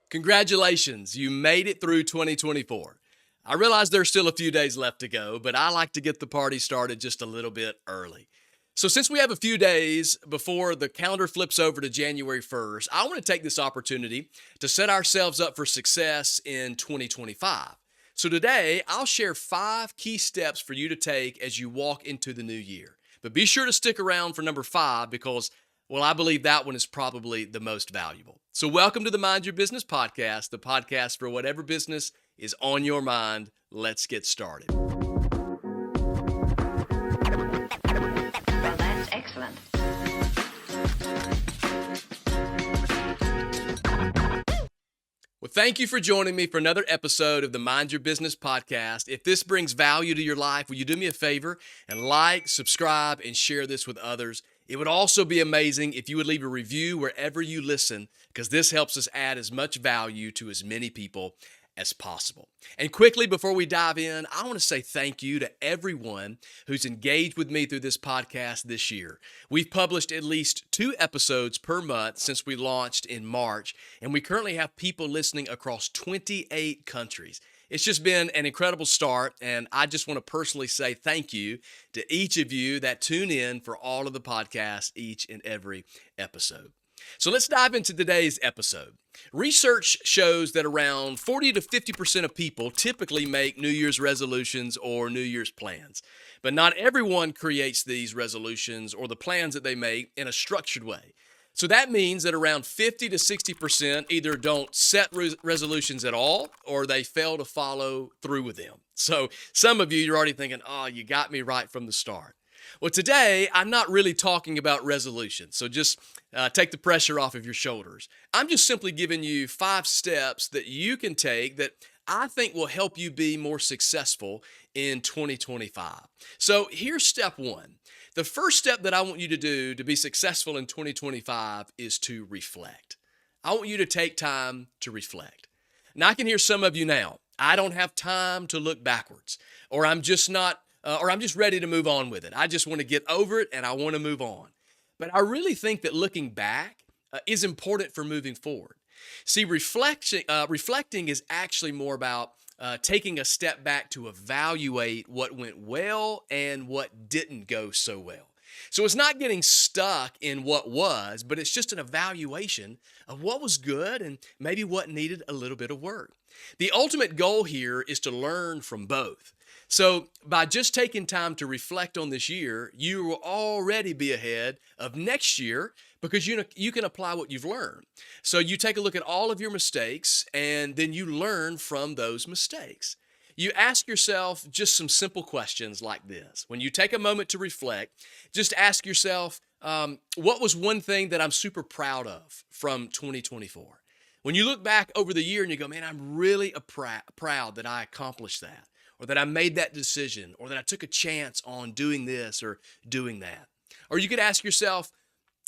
Congratulations, you made it through 2024. I realize there's still a few days left to go, but I like to get the party started just a little bit early. So, since we have a few days before the calendar flips over to January 1st, I want to take this opportunity to set ourselves up for success in 2025. So, today I'll share 5 key steps for you to take as you walk into the new year. But be sure to stick around for number 5 because I believe that one is probably the most valuable. So, welcome to the Mind Your Business podcast, the podcast for whatever business is on your mind. Let's get started. Well, that's excellent. Well, thank you for joining me for another episode of the Mind Your Business podcast. If this brings value to your life, will you do me a favor and like, subscribe, and share this with others? It would also be amazing if you would leave a review wherever you listen, because this helps us add as much value to as many people as possible. And quickly, before we dive in, I want to say thank you to everyone who's engaged with me through this podcast this year. We've published at least 2 episodes per month since we launched in March, and we currently have people listening across 28 countries. It's just been an incredible start, and I just want to personally say thank you to each of you that tune in for all of the podcasts each and every episode. So let's dive into today's episode. Research shows that around 40 to 50% of people typically make New Year's resolutions or New Year's plans. But not everyone creates these resolutions or the plans that they make in a structured way. So that means that around 50 to 60% either don't set resolutions at all or they fail to follow through with them. So some of you, you're already thinking, oh, you got me right from the start. Well, today, I'm not really talking about resolutions, so just take the pressure off of your shoulders. I'm just simply giving you 5 steps that you can take that I think will help you be more successful in 2025. So here's step 1. The first step that I want you to do to be successful in 2025 is to reflect. I want you to take time to reflect. Now, I can hear some of you now, I don't have time to look backwards, or I'm just ready to move on with it. I just want to get over it and I want to move on. But I really think that looking back is important for moving forward. See, reflecting is actually more about taking a step back to evaluate what went well and what didn't go so well. So it's not getting stuck in what was, but it's just an evaluation of what was good and maybe what needed a little bit of work. The ultimate goal here is to learn from both. So by just taking time to reflect on this year, you will already be ahead of next year because you can apply what you've learned. So you take a look at all of your mistakes and then you learn from those mistakes. You ask yourself just some simple questions like this. When you take a moment to reflect, just ask yourself, what was one thing that I'm super proud of from 2024? When you look back over the year and you go, man, I'm really proud that I accomplished that, or that I made that decision, or that I took a chance on doing this or doing that. Or you could ask yourself,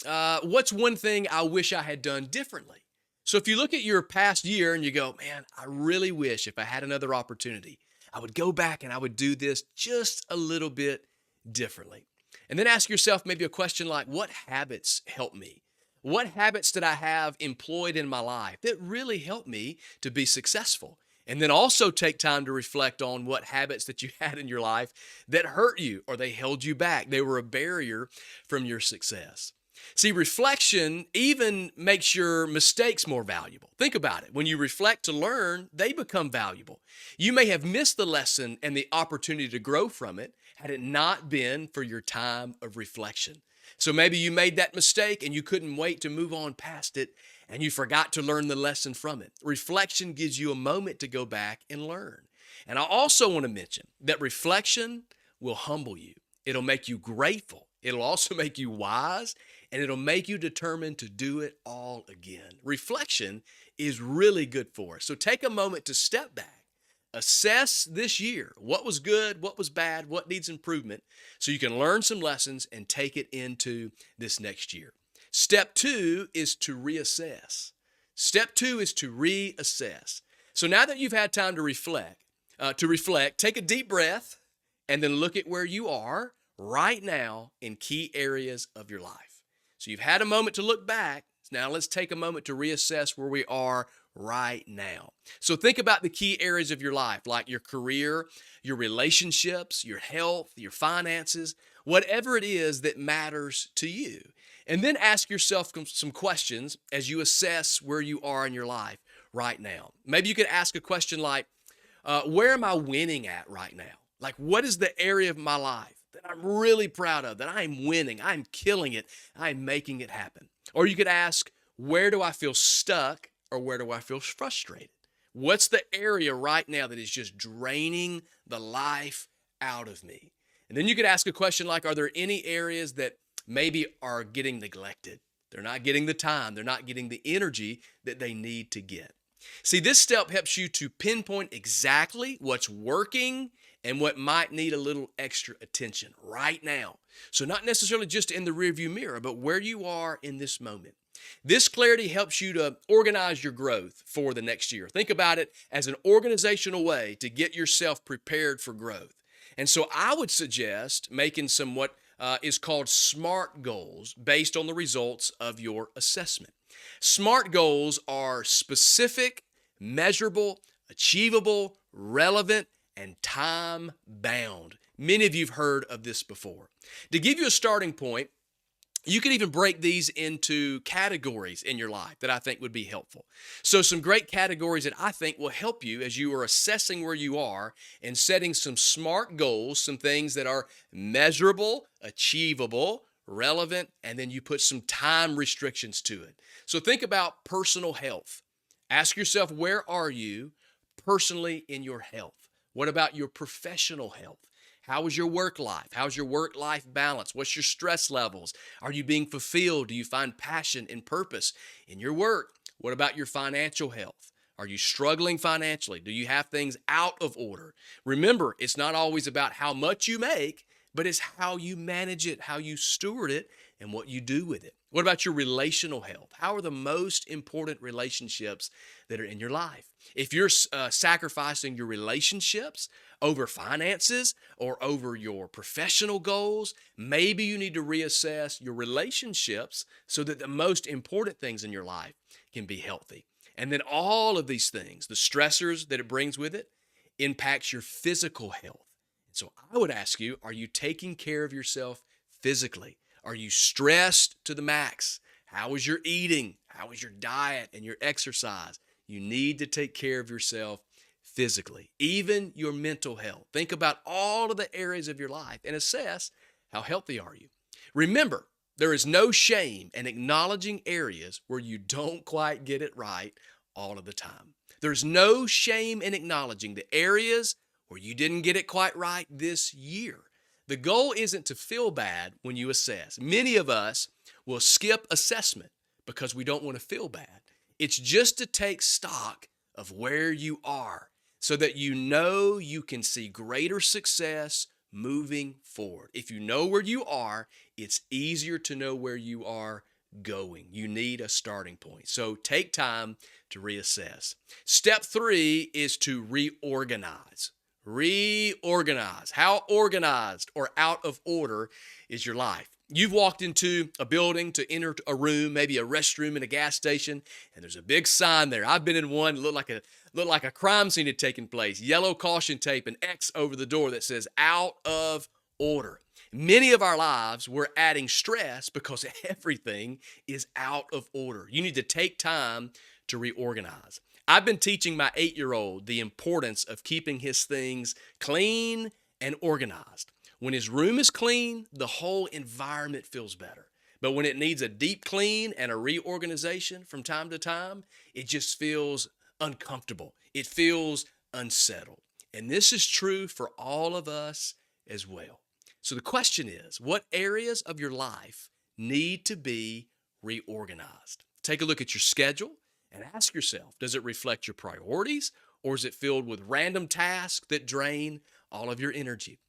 what's one thing I wish I had done differently? So if you look at your past year and you go, man, I really wish if I had another opportunity, I would go back and I would do this just a little bit differently. And then ask yourself maybe a question like, what habits helped me? What habits did I have employed in my life that really helped me to be successful? And then also take time to reflect on what habits that you had in your life that hurt you or they held you back. They were a barrier from your success. See, reflection even makes your mistakes more valuable. Think about it. When you reflect to learn, they become valuable. You may have missed the lesson and the opportunity to grow from it had it not been for your time of reflection. So maybe you made that mistake and you couldn't wait to move on past it and you forgot to learn the lesson from it. Reflection gives you a moment to go back and learn. And I also want to mention that reflection will humble you. It'll make you grateful. It'll also make you wise, and it'll make you determined to do it all again. Reflection is really good for us. So take a moment to step back, assess this year. What was good? What was bad? What needs improvement? So you can learn some lessons and take it into this next year. Step 2 is to reassess. Step 2 is to reassess. So now that you've had time to reflect, take a deep breath and then look at where you are right now in key areas of your life. So you've had a moment to look back. Now let's take a moment to reassess where we are right now. So think about the key areas of your life, like your career, your relationships, your health, your finances, whatever it is that matters to you. And then ask yourself some questions as you assess where you are in your life right now. Maybe you could ask a question like, where am I winning at right now? Like, what is the area of my life that I'm really proud of, that I'm winning, I'm killing it, I'm making it happen? Or you could ask, where do I feel stuck or where do I feel frustrated? What's the area right now that is just draining the life out of me? And then you could ask a question like, are there any areas that maybe are getting neglected? They're not getting the time, they're not getting the energy that they need to get. See, this step helps you to pinpoint exactly what's working and what might need a little extra attention right now. So not necessarily just in the rearview mirror, but where you are in this moment. This clarity helps you to organize your growth for the next year. Think about it as an organizational way to get yourself prepared for growth. And so I would suggest making some what is called SMART goals based on the results of your assessment. SMART goals are specific, measurable, achievable, relevant, and time bound. Many of you have heard of this before. To give you a starting point, you can even break these into categories in your life that I think would be helpful. So some great categories that I think will help you as you are assessing where you are and setting some SMART goals, some things that are measurable, achievable, relevant, and then you put some time restrictions to it. So think about personal health. Ask yourself, where are you personally in your health? What about your professional health? How is your work life? How's your work-life balance? What's your stress levels? Are you being fulfilled? Do you find passion and purpose in your work? What about your financial health? Are you struggling financially? Do you have things out of order? Remember, it's not always about how much you make, but it's how you manage it, how you steward it, and what you do with it. What about your relational health? How are the most important relationships that are in your life? If you're sacrificing your relationships over finances or over your professional goals, maybe you need to reassess your relationships so that the most important things in your life can be healthy. And then all of these things, the stressors that it brings with it, impacts your physical health. So I would ask you, are you taking care of yourself physically? Are you stressed to the max? How is your eating? How is your diet and your exercise? You need to take care of yourself physically, even your mental health. Think about all of the areas of your life and assess how healthy are you. Remember, there is no shame in acknowledging areas where you don't quite get it right all of the time. There's no shame in acknowledging the areas where you didn't get it quite right this year. The goal isn't to feel bad when you assess. Many of us will skip assessment because we don't want to feel bad. It's just to take stock of where you are so that you know you can see greater success moving forward. If you know where you are, it's easier to know where you are going. You need a starting point. So take time to reassess. Step 3 is to reorganize. Reorganize. How organized or out of order is your life? You've walked into a building to enter a room, maybe a restroom in a gas station, and there's a big sign there. I've been in one, looked like a crime scene had taken place. Yellow caution tape and X over the door that says out of order. Many of our lives, we're adding stress because everything is out of order. You need to take time to reorganize. I've been teaching my 8-year-old the importance of keeping his things clean and organized. When his room is clean, the whole environment feels better. But when it needs a deep clean and a reorganization from time to time, it just feels uncomfortable. It feels unsettled. And this is true for all of us as well. So the question is, what areas of your life need to be reorganized? Take a look at your schedule and ask yourself, does it reflect your priorities or is it filled with random tasks that drain all of your energy?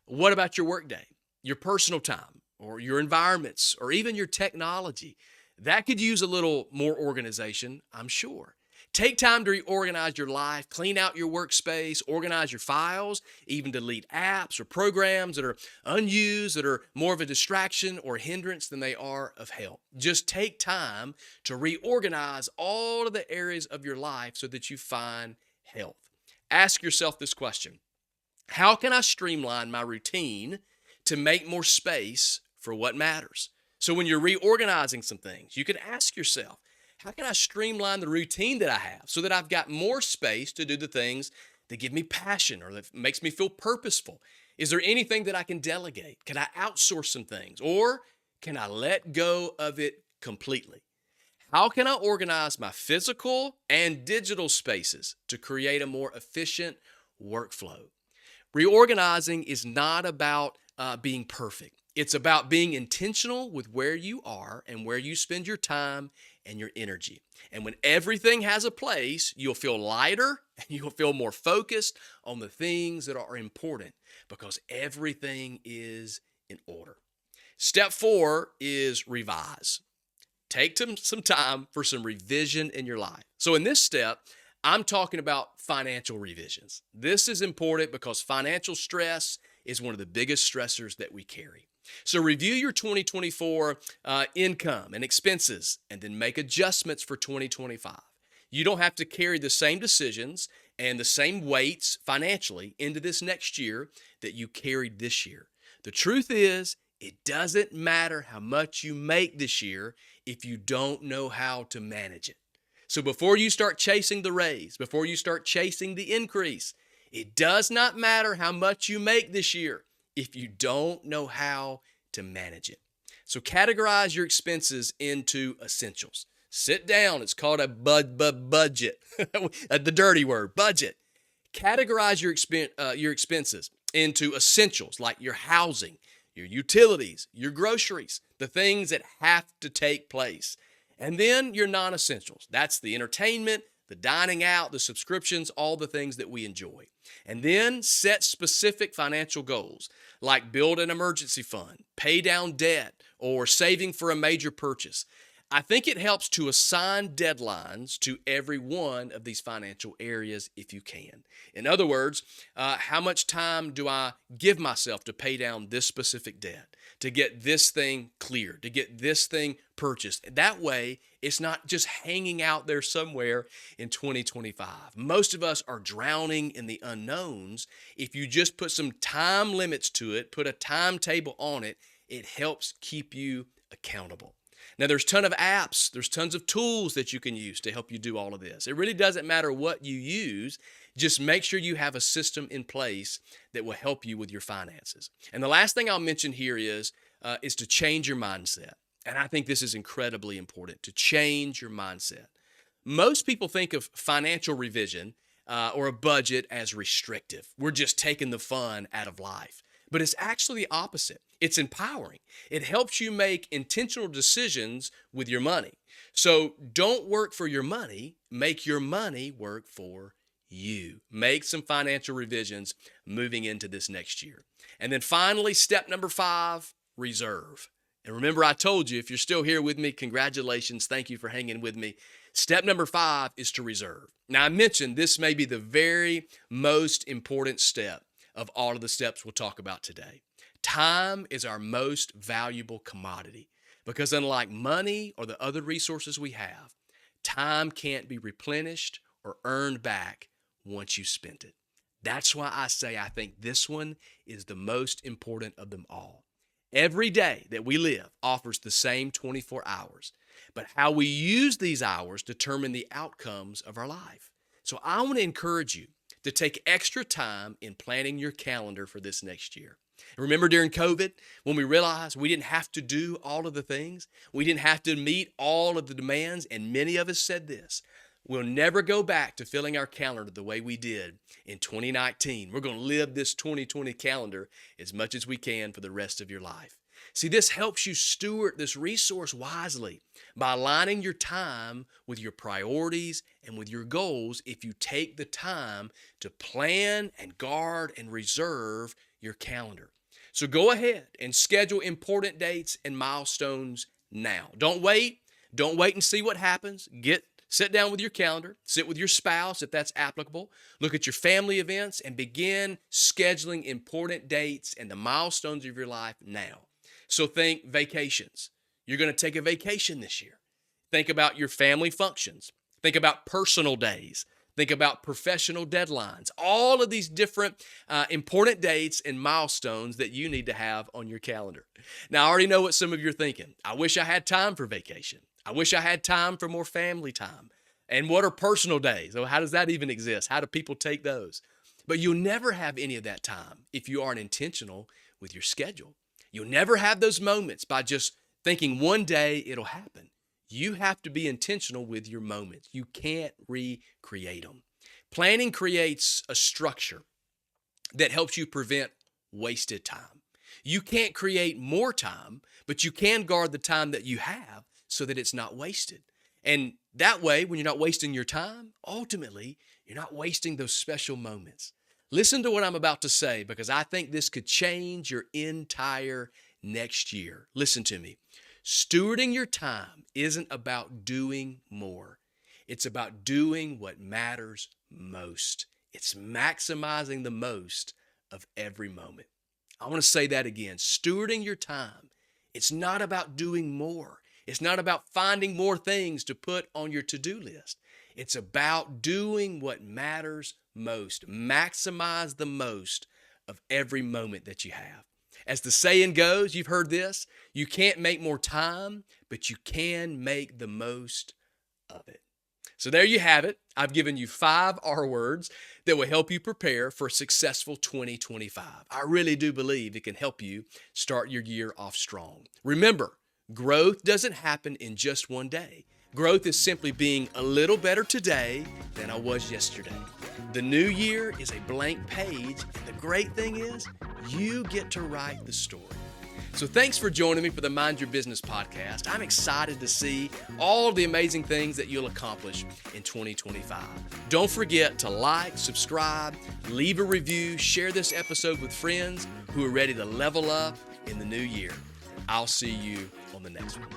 What about your workday, your personal time, or your environments, or even your technology? That could use a little more organization, I'm sure. Take time to reorganize your life, clean out your workspace, organize your files, even delete apps or programs that are unused, that are more of a distraction or hindrance than they are of help. Just take time to reorganize all of the areas of your life so that you find health. Ask yourself this question: how can I streamline my routine to make more space for what matters? So when you're reorganizing some things, you can ask yourself, how can I streamline the routine that I have so that I've got more space to do the things that give me passion or that makes me feel purposeful? Is there anything that I can delegate? Can I outsource some things? Or can I let go of it completely? How can I organize my physical and digital spaces to create a more efficient workflow? Reorganizing is not about being perfect. It's about being intentional with where you are and where you spend your time and your energy. And when everything has a place, you'll feel lighter and you'll feel more focused on the things that are important because everything is in order. Step 4 is revise. Take some time for some revision in your life. So in this step, I'm talking about financial revisions. This is important because financial stress is one of the biggest stressors that we carry. So review your 2024 income and expenses and then make adjustments for 2025. You don't have to carry the same decisions and the same weights financially into this next year that you carried this year. The truth is, it doesn't matter how much you make this year if you don't know how to manage it. So before you start chasing the raise, before you start chasing the increase, it does not matter how much you make this year if you don't know how to manage it. So categorize your expenses into essentials. Sit down. It's called a budget, the dirty word, budget. Categorize your expenses into essentials like your housing, your utilities, your groceries, the things that have to take place. And then your non-essentials. That's the entertainment, the dining out, the subscriptions, all the things that we enjoy. And then set specific financial goals like build an emergency fund, pay down debt, or saving for a major purchase. I think it helps to assign deadlines to every one of these financial areas if you can. In other words, how much time do I give myself to pay down this specific debt, to get this thing cleared, to get this thing purchased? That way, it's not just hanging out there somewhere in 2025. Most of us are drowning in the unknowns. If you just put some time limits to it, put a timetable on it, it helps keep you accountable. Now, there's a ton of apps, there's tons of tools that you can use to help you do all of this. It really doesn't matter what you use. Just make sure you have a system in place that will help you with your finances. And the last thing I'll mention here is to change your mindset. And I think this is incredibly important, to change your mindset. Most people think of financial revision or a budget as restrictive. We're just taking the fun out of life. But it's actually the opposite. It's empowering. It helps you make intentional decisions with your money. So don't work for your money. Make your money work for you. Make some financial revisions moving into this next year. And then finally, step number 5, reserve. And remember, I told you, if you're still here with me, congratulations. Thank you for hanging with me. Step number 5 is to reserve. Now, I mentioned this may be the very most important step of all of the steps we'll talk about today. Time is our most valuable commodity because unlike money or the other resources we have, time can't be replenished or earned back once you spent it. That's why I say I think this one is the most important of them all. Every day that we live offers the same 24 hours, but how we use these hours determine the outcomes of our life. So I want to encourage you to take extra time in planning your calendar for this next year. Remember during COVID, when we realized we didn't have to do all of the things, we didn't have to meet all of the demands, and many of us said this: we'll never go back to filling our calendar the way we did in 2019. We're going to live this 2020 calendar as much as we can for the rest of your life. See, this helps you steward this resource wisely by aligning your time with your priorities and with your goals if you take the time to plan and guard and reserve your calendar. So go ahead and schedule important dates and milestones now. Don't wait. Don't wait and see what happens. Get Sit down with your calendar, sit with your spouse if that's applicable, look at your family events, and begin scheduling important dates and the milestones of your life now. So think vacations. You're going to take a vacation this year. Think about your family functions. Think about personal days. Think about professional deadlines. All of these different important dates and milestones that you need to have on your calendar. Now, I already know what some of you are thinking. I wish I had time for vacation. I wish I had time for more family time. And what are personal days? Oh, how does that even exist? How do people take those? But you'll never have any of that time if you aren't intentional with your schedule. You'll never have those moments by just thinking one day it'll happen. You have to be intentional with your moments. You can't recreate them. Planning creates a structure that helps you prevent wasted time. You can't create more time, but you can guard the time that you have so that it's not wasted. And that way, when you're not wasting your time, ultimately, you're not wasting those special moments. Listen to what I'm about to say because I think this could change your entire next year. Listen to me. Stewarding your time isn't about doing more. It's about doing what matters most. It's maximizing the most of every moment. I want to say that again. Stewarding your time. It's not about doing more. It's not about finding more things to put on your to-do list. It's about doing what matters most. Maximize the most of every moment that you have. As the saying goes, you've heard this, you can't make more time, but you can make the most of it. So there you have it. I've given you 5 R words that will help you prepare for a successful 2025. I really do believe it can help you start your year off strong. Remember, growth doesn't happen in just one day. Growth is simply being a little better today than I was yesterday. The new year is a blank page, and the great thing is you get to write the story. So thanks for joining me for the Mind Your Business podcast. I'm excited to see all the amazing things that you'll accomplish in 2025. Don't forget to like, subscribe, leave a review, share this episode with friends who are ready to level up in the new year. I'll see you on the next one.